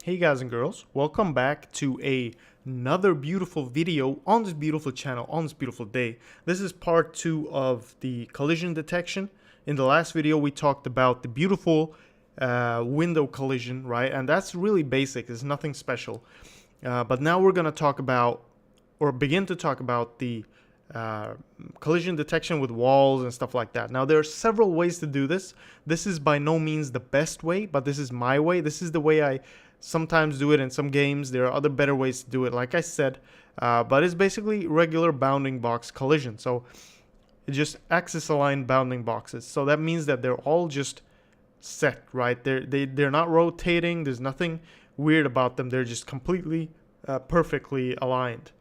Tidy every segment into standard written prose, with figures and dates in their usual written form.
Hey guys and girls, welcome back to another beautiful video on this beautiful channel on this beautiful day. This is part 2 of the collision detection. In the last video we talked about the beautiful window collision, right? And that's really basic, it's nothing special. But now we're going to talk about, or begin to talk about, the collision detection with walls and stuff like that. Now there are several ways to do this. This is by no means the best way, but this is my way. This is the way I sometimes do it in some games. There are other better ways to do it, like I said, but it's basically regular bounding box collision. So it's just axis aligned bounding boxes. So that means that they're all just set, right? They're not rotating. There's nothing weird about them. They're just completely perfectly aligned.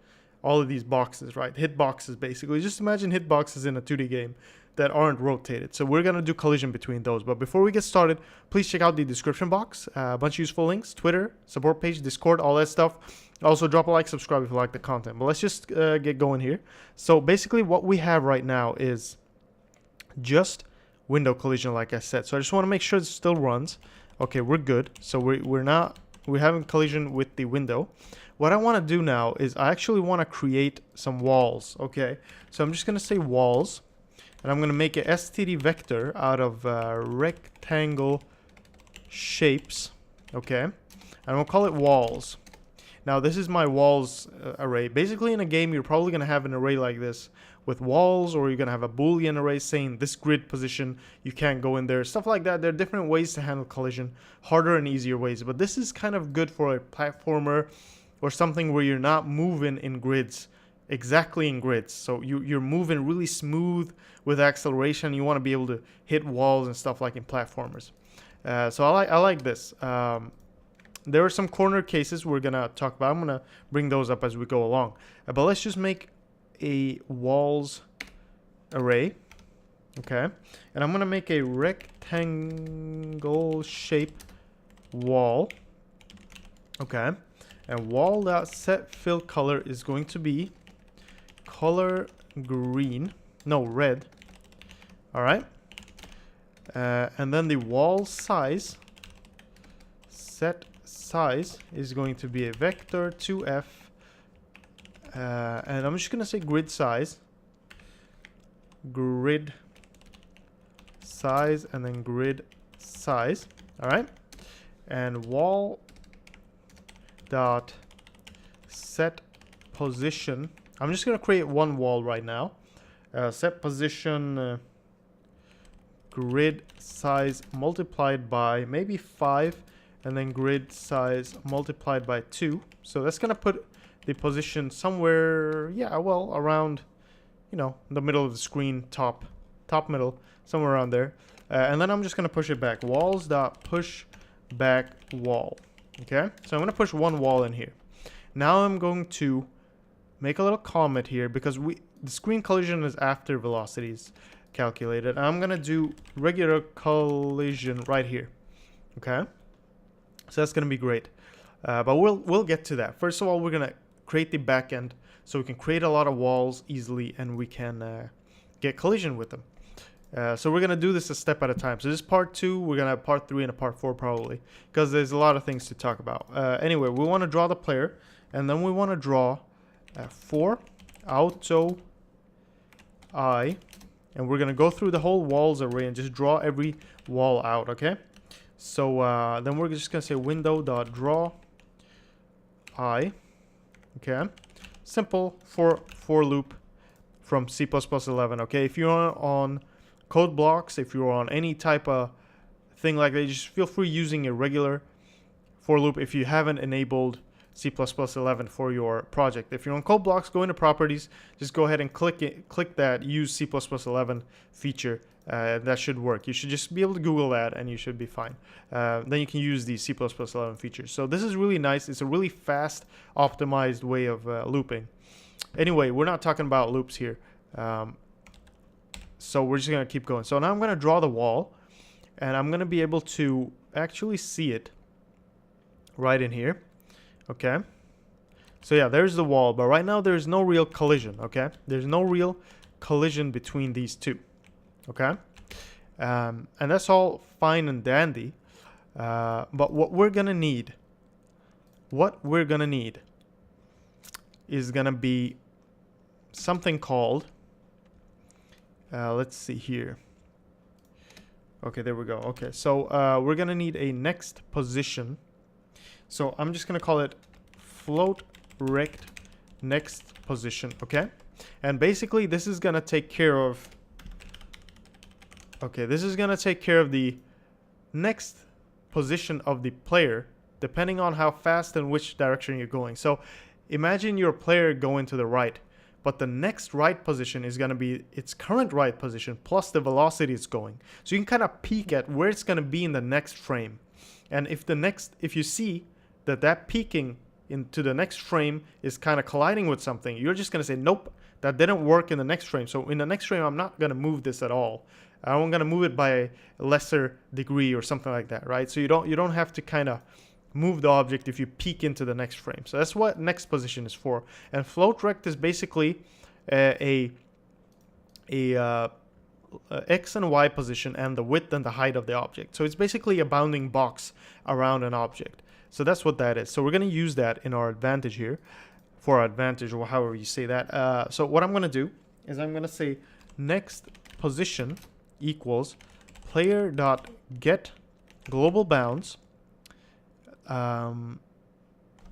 All of these boxes, right? Hit boxes, basically. Just imagine hit boxes in a 2D game that aren't rotated. So we're going to do collision between those. But before we get started, please check out the description box. A bunch of useful links, Twitter, support page, Discord, all that stuff. Also, drop a like, subscribe if you like the content. But let's just get going here. So basically what we have right now is just window collision, like I said. So I just want to make sure it still runs. Okay, we're good. So we're having collision with the window. What I want to do now is I actually want to create some walls, okay? So I'm just going to say walls, and I'm going to make a std vector out of rectangle shapes, okay? And I'm going to call it walls. Now this is my walls array. Basically in a game you're probably going to have an array like this with walls, or you're going to have a Boolean array saying this grid position, you can't go in there, stuff like that. There are different ways to handle collision, harder and easier ways, but this is kind of good for a platformer or something where you're not moving in grids, exactly in grids. So you're moving really smooth with acceleration. You want to be able to hit walls and stuff like in platformers. So I like this. There are some corner cases we're going to talk about. I'm going to bring those up as we go along. But let's just make a walls array. Okay. And I'm going to make a rectangle shape wall. Okay. And wall.setFillColor is going to be color green, no, red. All right. And then the wall size, set size, is going to be a vector 2f. And I'm just going to say grid size, and then grid size. All right. And wall dot set position. I'm just gonna create one wall right now. Set position grid size multiplied by maybe 5, and then grid size multiplied by 2. So that's gonna put the position somewhere, yeah, well, around, you know, the middle of the screen, top middle, somewhere around there. And then I'm just gonna push it back. Walls dot push back wall. Okay, so I'm going to push one wall in here. Now I'm going to make a little comment here because the screen collision is after velocities calculated. I'm going to do regular collision right here. Okay, so that's going to be great. But we'll get to that. First of all, we're going to create the backend so we can create a lot of walls easily and we can get collision with them. So we're going to do this a step at a time. So this is part 2. We're going to have part 3 and a part 4 probably, because there's a lot of things to talk about. Anyway, we want to draw the player, and then we want to draw for auto I, and we're going to go through the whole walls array and just draw every wall out, okay? So then we're just going to say window.draw I, okay? Simple for loop from C++11, okay? If you're on code blocks, if you're on any type of thing like that, just feel free using a regular for loop if you haven't enabled C++11 for your project. If you're on code blocks, go into properties, just go ahead and click that use C++11 feature. That should work. You should just be able to Google that and you should be fine. Then you can use the C++11 features. So this is really nice. It's a really fast, optimized way of looping. Anyway, we're not talking about loops here. So we're just going to keep going. So now I'm going to draw the wall, and I'm going to be able to actually see it right in here. Okay. So yeah, there's the wall, but right now there's no real collision, okay? There's no real collision between these two, okay? And that's all fine and dandy. But what we're going to need what we're gonna need is gonna be something called, let's see here. Okay, there we go. Okay, so we're gonna need a next position. So I'm just gonna call it float rect next position. Okay, and basically this is gonna take care of, okay, this is gonna take care of the next position of the player depending on how fast and which direction you're going. So imagine your player going to the right, but the next right position is going to be its current right position plus the velocity it's going. So you can kind of peek at where it's going to be in the next frame. And if you see that peeking into the next frame is kind of colliding with something, you're just going to say, nope, that didn't work in the next frame. So in the next frame, I'm not going to move this at all. I'm going to move it by a lesser degree or something like that, right? So you don't have to kind of move the object if you peek into the next frame. So that's what next position is for. And float rect is basically a X and Y position and the width and the height of the object. So it's basically a bounding box around an object. So that's what that is. So we're going to use that in our advantage here, for our advantage, or however you say that. So what I'm going to do is I'm going to say next position equals player.get global bounds.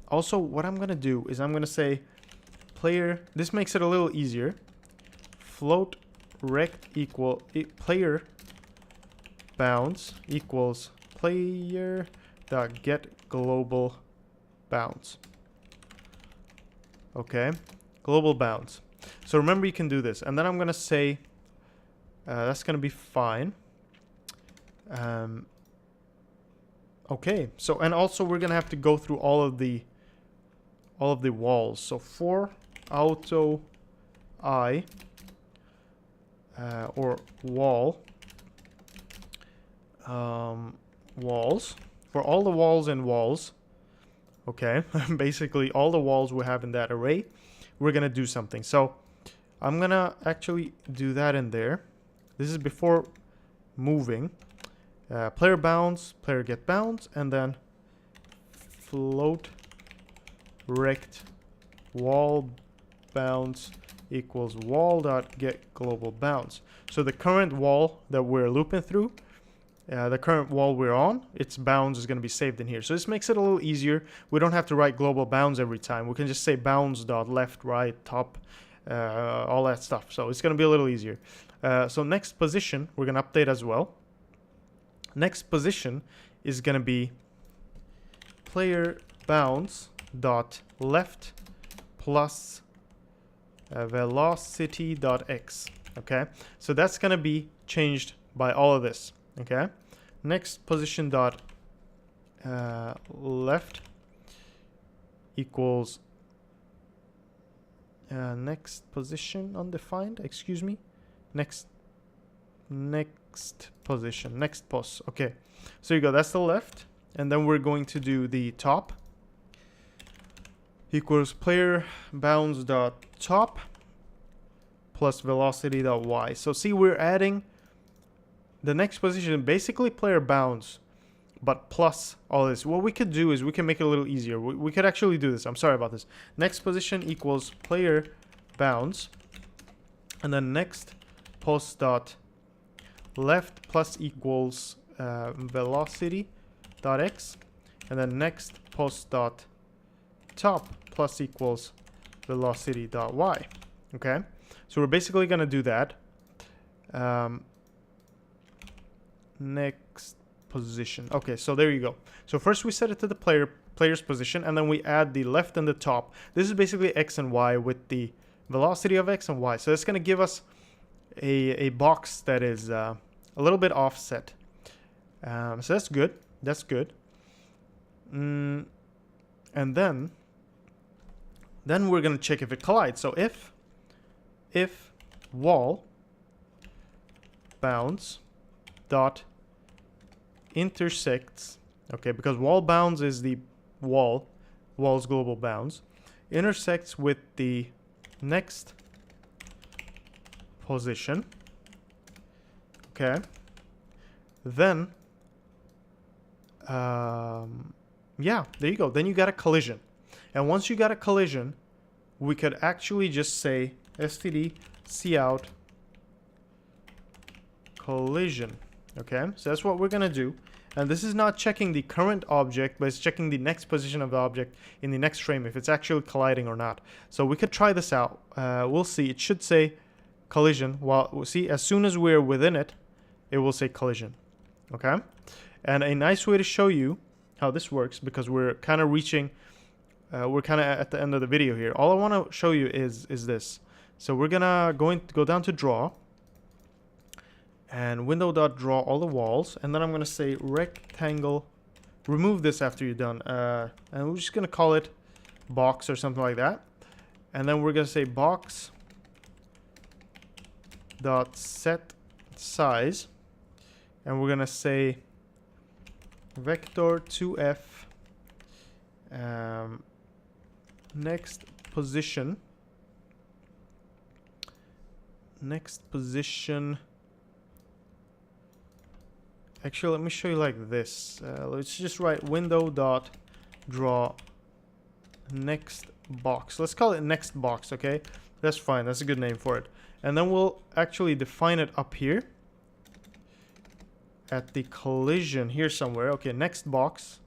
Also, what I'm going to do is I'm going to say player, this makes it a little easier, float rect equal player bounds equals player dot get global bounds. Okay, global bounds. So remember, you can do this, and then I'm going to say that's going to be fine. Okay, so, and also we're gonna have to go through all of the walls. So for auto I or wall walls, for all the walls and walls, okay, basically all the walls we have in that array, we're gonna do something. So I'm gonna actually do that in there. This is before moving. Player bounds, player get bounds, and then float rect wall bounds equals wall dot get global bounds. So the current wall that we're looping through, the current wall we're on, its bounds is going to be saved in here. So this makes it a little easier. We don't have to write global bounds every time. We can just say bounds dot left, right, top, all that stuff. So it's going to be a little easier. So next position we're going to update as well. Next position is going to be player bounds dot left plus velocity dot x. Okay, so that's going to be changed by all of this. Okay, next position dot left equals next position undefined. Excuse me. Next position, next pos. Okay, so you go, that's the left, and then we're going to do the top equals player bounds dot top plus velocity dot y. So see, we're adding the next position, basically player bounds, but plus all this. What we could do is we can make it a little easier. We could actually do this. I'm sorry about this. Next position equals player bounds, and then next post dot left plus equals velocity dot x, and then next post dot top plus equals velocity dot y. Okay, so we're basically going to do that. Next position. Okay, so there you go. So first we set it to the player's position, and then we add the left and the top. This is basically x and y with the velocity of x and y. So it's going to give us a box that is a little bit offset. So that's good. That's good. And then we're going to check if it collides. So if wall bounds dot intersects, okay, because wall bounds is the wall's global bounds, intersects with the next position, okay, then yeah, there you go. Then you got a collision. And once you got a collision, we could actually just say std cout collision. Okay, so that's what we're gonna do. And this is not checking the current object, but it's checking the next position of the object in the next frame, if it's actually colliding or not. So we could try this out. We'll see. It should say collision. Well, we'll see, as soon as we're within it, it will say collision. Okay, and a nice way to show you how this works, because we're kind of reaching, we're kind of at the end of the video here. All I want to show you is this. So we're gonna go down to draw, and window.draw all the walls, and then I'm gonna say rectangle. Remove this after you're done, and we're just gonna call it box or something like that. And then we're gonna say box dot set size, and we're gonna say vector 2f next position. Actually, let me show you like this. Let's just write window dot draw next box. Let's call it next box, okay? That's fine. That's a good name for it. And then we'll actually define it up here at the collision here somewhere. Okay, next box.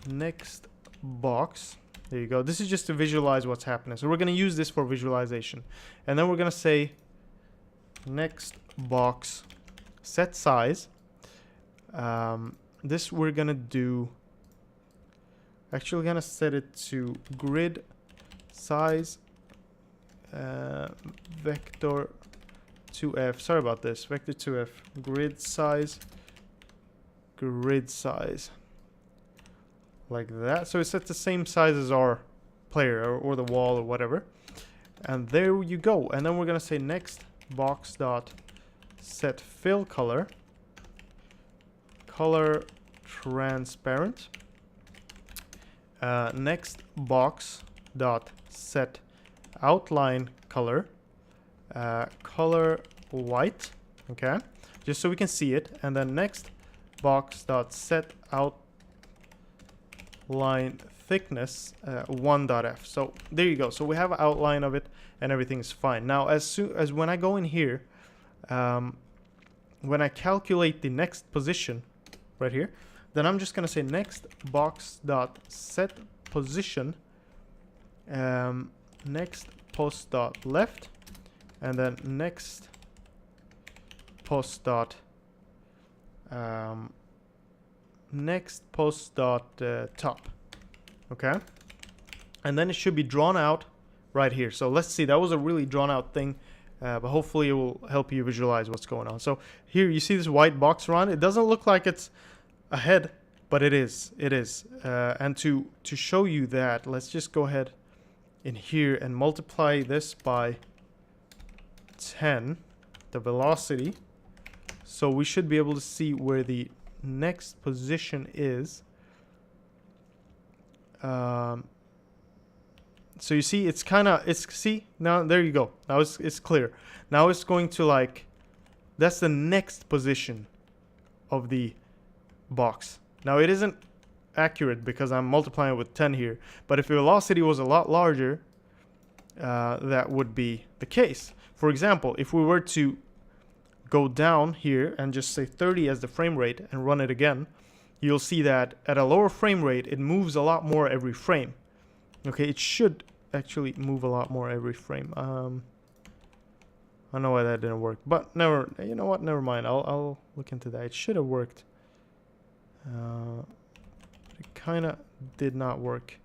Next box. There you go. This is just to visualize what's happening. So we're going to use this for visualization. And then we're going to say next box set size. This we're gonna do, actually gonna set it to grid size vector 2f. Sorry about this. Vector 2f grid size like that. So it's at the same size as our player or the wall or whatever. And there you go. And then we're gonna say next box dot set fill color transparent. Next box dot set outline color color white. Okay, just so we can see it. And then next box dot set outline thickness 1.f. So there you go. So we have an outline of it and everything's fine. Now as soon as when I go in here, when I calculate the next position right here, then I'm just gonna say next box dot set position next post dot left, and then next post dot top. Okay, and then it should be drawn out right here. So let's see, that was a really drawn out thing. But hopefully it will help you visualize what's going on. So here you see this white box around. It doesn't look like it's a head, but it is. It is. And to show you that, let's just go ahead in here and multiply this by 10, the velocity. So we should be able to see where the next position is. So you see, it's kind of, see, now there you go. Now it's clear. Now it's going to like, that's the next position of the box. Now it isn't accurate because I'm multiplying it with 10 here. But if the velocity was a lot larger, that would be the case. For example, if we were to go down here and just say 30 as the frame rate and run it again, you'll see that at a lower frame rate, it moves a lot more every frame. Okay, it should actually move a lot more every frame. I don't know why that didn't work, but never. You know what? Never mind. I'll look into that. It should have worked. It kind of did not work.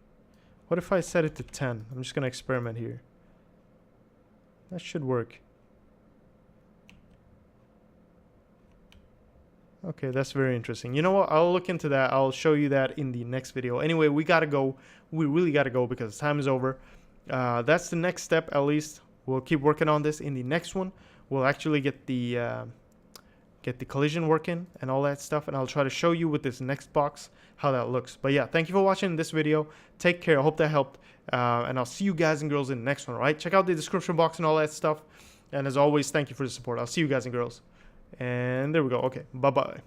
What if I set it to 10? I'm just gonna experiment here. That should work. Okay, that's very interesting. You know what? I'll look into that. I'll show you that in the next video. Anyway, we gotta go. We really gotta go because time is over. That's the next step, at least. We'll keep working on this. In the next one, we'll actually get the collision working and all that stuff. And I'll try to show you with this next box how that looks. But yeah, thank you for watching this video. Take care. I hope that helped. And I'll see you guys and girls in the next one, all right? Check out the description box and all that stuff. And as always, thank you for the support. I'll see you guys and girls. And there we go. Okay, bye-bye.